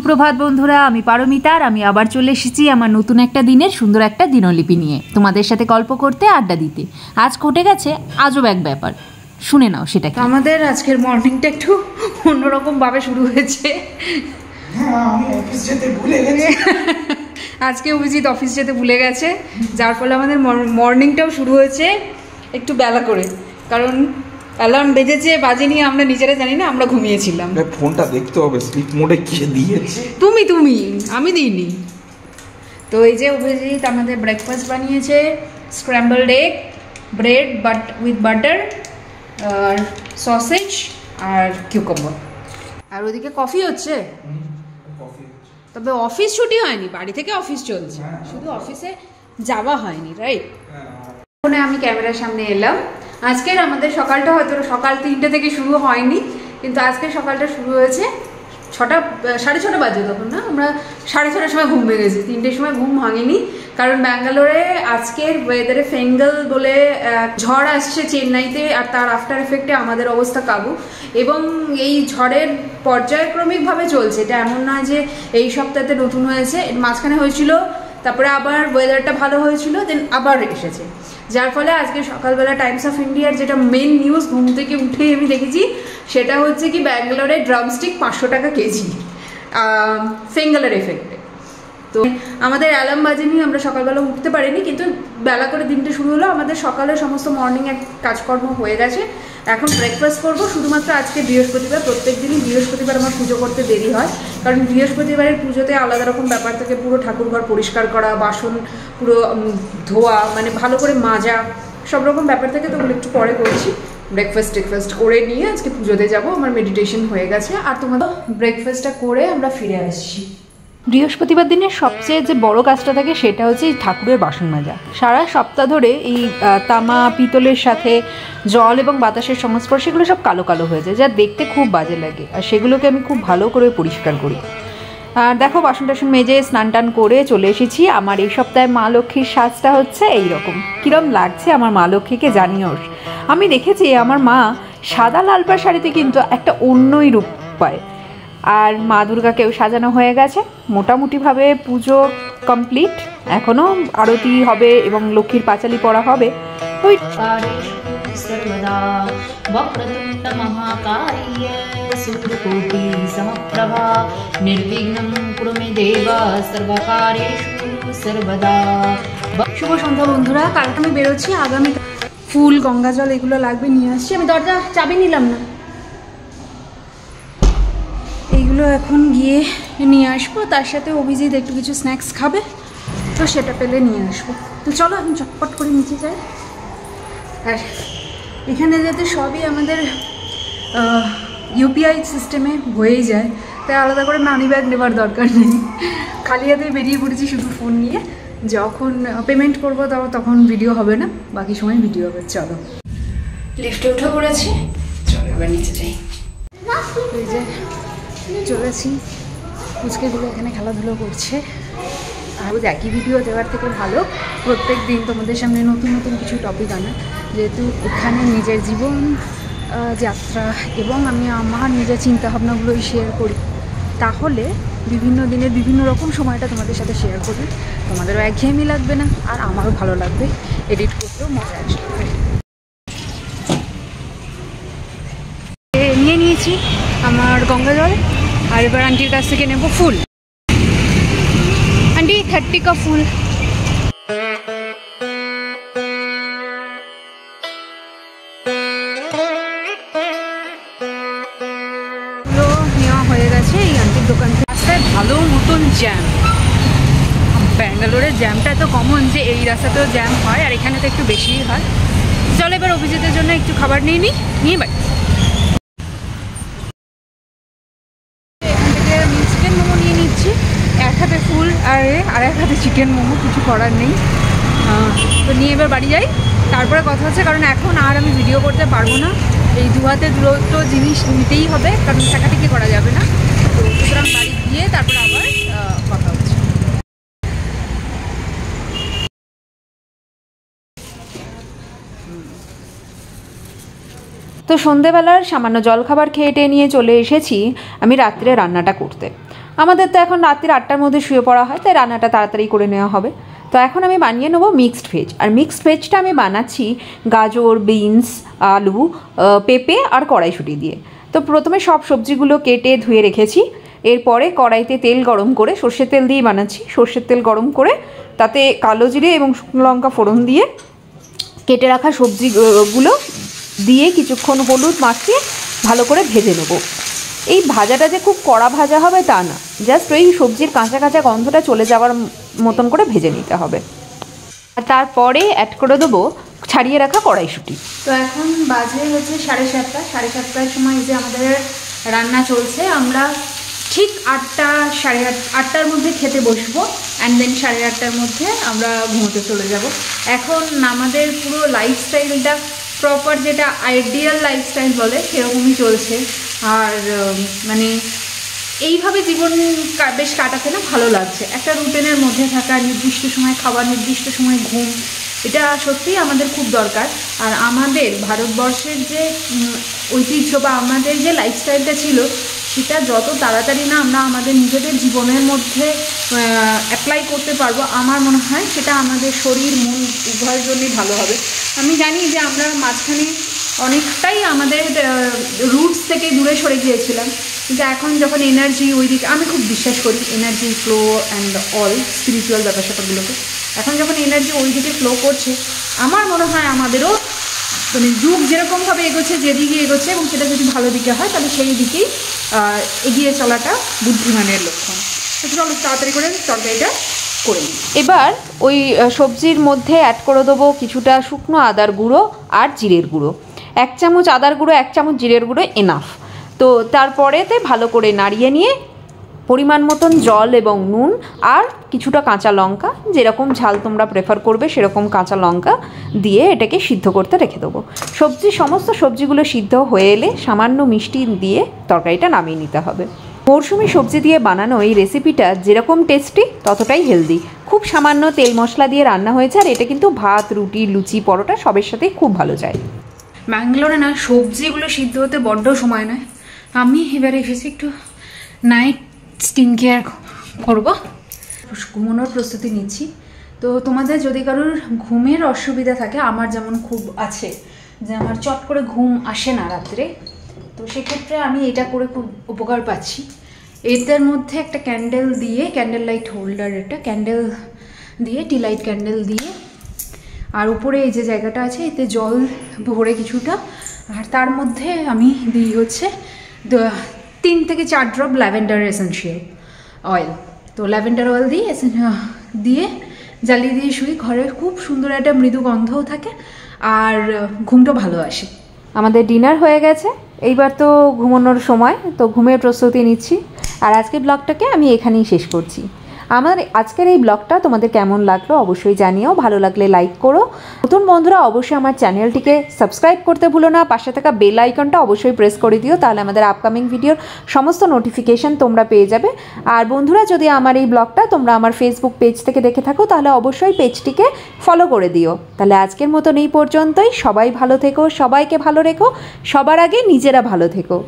সুপ্রভাত বন্ধুরা, আমি পারমিতা আর আমি আবার চলে এসেছি আমার নতুন একটা দিনের সুন্দর একটা দিনলিপি নিয়ে তোমাদের সাথে গল্প করতে, আড্ডা দিতে। আজ ঘটে গেছে আজব এক ব্যাপার, শুনে নাও সেটা। আমাদের আজকের মর্নিংটা একটু অন্যরকমভাবে শুরু হয়েছে। আজকে অভিজিৎ অফিস যেতে ভুলে গেছে, যার ফলে আমাদের মর্নিংটাও শুরু হয়েছে একটু বেলা করে, কারণ অ্যালার্ম বেজেছে বাজেনি আমরা নিজেরা জানি না, আমরা ঘুমিয়েছিলাম। ফোনটা দেখতে হবে স্লিপ মোডে কে দিয়েছে। তুমি আমি দিইনি তো। এই যে অভিজিৎ আমাদের ব্রেকফাস্ট বানিয়েছে, scrambled egg, bread but with butter, আর সসেজ আর কিউকাম্বার। আর ওদিকে কফি হচ্ছে। তবে অফিস ছুটি হয়নি, বাড়ি থেকে অফিস চলছে, শুধু অফিসে যাওয়া হয়নি, রাইট? এখন আমি ক্যামেরার সামনে এলাম। আজকের আমাদের সকালটা হয়তো সকাল 3টে থেকে শুরু হয়নি, কিন্তু আজকের সকালটা শুরু হয়েছে 6:30 বাজে। তখন না আমরা 6:30টার সময় ঘুম ভেঙেছি, 3টের সময় ঘুম ভাঙেনি, কারণ ব্যাঙ্গালোরে আজকের ওয়েদারে ফেঙ্গেল বলে ঝড় আসছে চেন্নাইতে, আর তার আফটার এফেক্টে আমাদের অবস্থা কাবু। এবং এই ঝড়ের পর্যায়ক্রমিকভাবে চলছে, এটা এমন নয় যে এই সপ্তাহে নতুন হয়েছে, মাঝখানে হয়েছিল, তারপরে আবার ওয়েদারটা ভালো হয়েছিল, দেন আবার এসেছে, যার ফলে আজকে সকালবেলা টাইমস অফ ইন্ডিয়ার যেটা মেন নিউজ ঘুম থেকে উঠেই আমি দেখেছি, সেটা হচ্ছে কি ব্যাঙ্গালোরে ড্রামস্টিক 500 টাকা কেজি ফেঙ্গেলের এফেক্টে। তো আমাদের অ্যালার্ম বাজেনি, আমরা সকালবেলা উঠতে পারিনি, কিন্তু বেলা করে দিনটা শুরু হলো। আমাদের সকালে সমস্ত মর্নিং এক কাজকর্ম হয়ে গেছে, এখন ব্রেকফাস্ট করবো। শুধুমাত্র আজকে বৃহস্পতিবার, প্রত্যেক দিনই বৃহস্পতিবার আমার পুজো করতে দেরি হয়, কারণ বৃহস্পতিবারের পুজোতে আলাদা রকম ব্যাপার থাকে, পুরো ঠাকুরঘর পরিষ্কার করা, বাসন পুরো ধোয়া, মানে ভালো করে মাজা, সব রকম ব্যাপার থাকে, তো ওগুলো একটু পরে করছি। ব্রেকফাস্ট করে নিয়ে আজকে পুজোতে যাব, আমার মেডিটেশন হয়ে গেছে, আর তোমাদের ব্রেকফাস্টটা করে আমরা ফিরে আসছি। বৃহস্পতিবার দিনের সবচেয়ে যে বড় কাজটা থাকে সেটা হচ্ছে এই ঠাকুরের বাসন মাজা। সারা সপ্তাহ ধরে এই তামা পিতলের সাথে জল এবং বাতাসের সংস্পর্শে এগুলো সব কালো কালো হয়ে যায়, যা দেখতে খুব বাজে লাগে, আর সেগুলোকে আমি খুব ভালো করে পরিষ্কার করি। আর দেখো বাসন টাসন মেজে স্নান টান করে চলে এসেছি। আমার এই সপ্তাহে মা লক্ষ্মীর সাজটা হচ্ছে এইরকম। কীরকম লাগছে আমার মা লক্ষ্মীকে জানিও। আমি দেখেছি আমার মা সাদা লাল পাড় শাড়িতে কিন্তু একটা অন্যই রূপ পায়। আর মা দুর্গাকেও সাজানো হয়ে গেছে, মোটামুটিভাবে পুজো কমপ্লিট। এখনও আরতি হবে এবং লক্ষ্মীর পাঁচালি পড়া হবে। ওই सर्वदा वक्रतुण्ड महाकाय सूर्यकोटि समप्रभा निर्विघ्नं कुरु मे देव सर्वकार्येषु सर्वदा। শুভ সন্ধ্যা বন্ধুরা, কালকে আমি বেরোচ্ছি, আগামী ফুল গঙ্গা জল এগুলো লাগবে, নিয়ে আসছি। আমি দরজা চাবি নিলাম না, এইগুলো এখন গিয়ে নিয়ে আসবো। তার সাথে অভিজিৎ একটু কিছু স্ন্যাক্স খাবে, তো সেটা পেলে নিয়ে আসবো। তো চলো আমি চটপট করে নিচে যাই। আর এখানে যাতে সবই আমাদের ইউপিআই সিস্টেমে হয়েই যায়, তাই আলাদা করে মানি ব্যাগ নেবার দরকার নেই, খালি হাতে বেরিয়ে পড়েছি শুধু ফোন নিয়ে। যখন পেমেন্ট করবো তখন ভিডিও হবে না, বাকি সময় ভিডিও হবে। চলো লিফটে উঠে পড়েছি, চলো এবার নিচে যাই। এই যে চলেছি, পুচকেগুলো এখানে খেলাধুলো করছে। আর একই ভিডিও দেওয়ার থেকে ভালো প্রত্যেক দিন তোমাদের সামনে নতুন নতুন কিছু টপিক আনা, যেহেতু এখানে নিজের জীবন যাত্রা এবং আমি আমার নিজের চিন্তাভাবনাগুলোই শেয়ার করি, তাহলে বিভিন্ন দিনের বিভিন্ন রকম সময়টা তোমাদের সাথে শেয়ার করি। তোমাদেরও একঘেয়েমি লাগবে না, আর আমারও ভালো লাগবে, এডিট করতেও মজা আসবে। নিয়ে নিয়েছি আমার গঙ্গা জল, আর এবার আন্টির কাছ থেকে নেব ফুল। आंटी 30 का फूल। নেওয়া হয়ে গেছে এই আন্টির দোকান থেকে। রাস্তায় ভালো মতন জ্যাম, ব্যাঙ্গালোরের জ্যামটা এত কমন যে এই রাস্তাতেও জ্যাম হয়, আর এখানে তো একটু বেশিই হয়। চলো এবার অভিজিতের জন্য একটু খাবার নিয়ে বাড়ি। এখান থেকে আমি চিকেন মোমো নিয়ে নিচ্ছি, এক হাতে ফুল আর এক হাতে চিকেন মোমো, কিছু করার নেই। তো নিয়ে এবার বাড়ি যাই, তারপরে কথা হচ্ছে, কারণ এখন আর আমি ভিডিও করতে পারবো না, এই দু হাতে দুটো জিনিস নিতেই হবে, কারণ টাকাটিকি করা যাবে না। তো সুতরাং বাড়ি গিয়ে তারপরে আবার কথা হচ্ছে। তো সন্ধেবেলার সামান্য জলখাবার খেয়ে নিয়ে চলে এসেছি আমি রাত্রে রান্নাটা করতে। আমাদের তো এখন রাত্রির 8টার মধ্যে শুয়ে পড়া হয়, তাই রান্নাটা তাড়াতাড়ি করে নেওয়া হবে। তো এখন আমি বানিয়ে নেবো মিক্সড ভেজ। আর মিক্সড ভেজটা আমি বানাচ্ছি গাজর, বিনস, আলু, পেঁপে আর কড়াইশুঁটি দিয়ে। তো প্রথমে সব সবজিগুলো কেটে ধুয়ে রেখেছি। এরপরে কড়াইতে তেল গরম করে, সর্ষের তেল দিয়ে বানাচ্ছি, সর্ষের তেল গরম করে তাতে কালো জিরে এবং শুকনো লঙ্কা ফোড়ন দিয়ে কেটে রাখা সবজিগুলো দিয়ে কিছুক্ষণ হলুদ মাখিয়ে ভালো করে ভেজে নেবো। এই ভাজাটা যে খুব কড়া ভাজা হবে তা না, জাস্ট ওই সবজির কাঁচা কাঁচা গন্ধটা চলে যাওয়ার মতন করে ভেজে নিতে হবে। আর তারপরে অ্যাড করে দেবো ছাড়িয়ে রাখা কড়াইশুঁটি। তো এখন বাজে হচ্ছে 7:30, 7:30টার সময় যে আমাদের রান্না চলছে। আমরা ঠিক 8টার মধ্যে খেতে বসবো, অ্যান্ড দেন 8:30টার মধ্যে আমরা ঘুমোতে চলে যাব। এখন আমাদের পুরো লাইফস্টাইলটা প্রপার, যেটা আইডিয়াল লাইফস্টাইল বলে সেরকমই চলছে। আর মানে এইভাবে জীবন বেশ কাটাতে না ভালো লাগছে। একটা রুটিনের মধ্যে থাকা, নির্দিষ্ট সময় খাওয়া, নির্দিষ্ট সময় ঘুম, এটা সত্যিই আমাদের খুব দরকার। আর আমাদের ভারতবর্ষের যে ঐতিহ্য বা আমাদের যে লাইফস্টাইলটা ছিল, সেটা যত তাড়াতাড়ি না আমরা আমাদের নিজেদের জীবনের মধ্যে অ্যাপ্লাই করতে পারবো, আমার মনে হয় সেটা আমাদের শরীর মন উভয়ের জন্যই ভালো হবে। আমি জানি যে আমরা মাঝখানে অনেকটাই আমাদের রুটস থেকে দূরে সরে গিয়েছিলাম, কিন্তু এখন যখন এনার্জি ওই দিকে, আমি খুব বিশ্বাস করি energy flow and all spiritual ব্যাপার স্যাপারগুলোকে, এখন যখন এনার্জি ওই দিকে ফ্লো করছে, আমার মনে হয় আমাদেরও মানে যুগ যেরকমভাবে এগোচ্ছে, যেদিকে এগোচ্ছে, এবং সেটা যদি ভালো দিকে হয় তাহলে সেই দিকেই এগিয়ে চলাটা বুদ্ধিমানের লক্ষণ। তো চলো তাড়াতাড়ি করে তরকারিটা করে নিই। এবার ওই সবজির মধ্যে অ্যাড করে দেবো কিছুটা শুকনো আদার গুঁড়ো আর জিরের গুঁড়ো। 1 চামচ আদার গুঁড়ো, 1 চামচ জিরের গুঁড়ো এনাফ। তো তারপরেতে ভালো করে নাড়িয়ে নিয়ে পরিমাণ মতন জল এবং নুন আর কিছুটা কাঁচা লঙ্কা, যেরকম ঝাল তোমরা প্রেফার করবে সেরকম কাঁচা লঙ্কা দিয়ে এটাকে সিদ্ধ করতে রেখে দেবো। সমস্ত সবজিগুলো সিদ্ধ হয়ে এলে সামান্য মিষ্টি দিয়ে তরকারিটা নামিয়ে নিতে হবে। মরশুমি সবজি দিয়ে বানানো এই রেসিপিটা যেরকম টেস্টি ততটাই হেলদি। খুব সামান্য তেল মশলা দিয়ে রান্না হয়েছে, আর এটা কিন্তু ভাত, রুটি, লুচি, পরোটা সবের সাথেই খুব ভালো যায়। ব্যাঙ্গালোরে না সবজিগুলো সিদ্ধ হতে বড্ড সময় নেয়। আমি এবারে এসেছি একটু নাইট স্কিন কেয়ার করবো, ঘুমানোর প্রস্তুতি নিচ্ছি। তো তোমাদের যদি কারোর ঘুমের অসুবিধা থাকে, আমার যেমন খুব আছে, যে আমার চট করে ঘুম আসে না রাত্রে, তো সেক্ষেত্রে আমি এটা করে খুব উপকার পাচ্ছি। এটার মধ্যে একটা ক্যান্ডেল দিয়ে, ক্যান্ডেল লাইট হোল্ডার, একটা ক্যান্ডেল দিয়ে, টি লাইট ক্যান্ডেল দিয়ে, আর উপরে এই যে জায়গাটা আছে এতে জল ভরে কিছুটা, আর তার মধ্যে আমি দিই হচ্ছে 3 থেকে 4 ড্রপ ল্যাভেন্ডার এসেন্সিয়াল অয়েল। তো ল্যাভেন্ডার অয়েল দিয়ে জ্বালিয়ে দিয়ে শুই। ঘরে খুব সুন্দর একটা মৃদু গন্ধও থাকে, আর ঘুমটা ভালো আসে। আমাদের ডিনার হয়ে গেছে, এইবার তো ঘুমানোর সময়, তো ঘুমের প্রস্তুতি নিচ্ছি। আর আজকের ব্লগটাকে আমি এখানেই শেষ করছি। আমার আজকের এই ব্লগটা তোমাদের কেমন লাগলো অবশ্যই জানিও। ভালো লাগলে লাইক করো। নতুন বন্ধুরা অবশ্যই আমার চ্যানেলটিকে সাবস্ক্রাইব করতে ভুলো না। পাশে থাকা বেল আইকনটা অবশ্যই প্রেস করে দিও, তাহলে আমাদের আপকামিং ভিডিওর সমস্ত নোটিফিকেশান তোমরা পেয়ে যাবে। আর বন্ধুরা, যদি আমার এই ব্লগটা তোমরা আমার ফেসবুক পেজ থেকে দেখে থাকো, তাহলে অবশ্যই পেজটিকে ফলো করে দিও। তাহলে আজকের মতন এই পর্যন্তই। সবাই ভালো থেকো, সবাইকে ভালো রেখো, সবার আগে নিজেরা ভালো থেকো।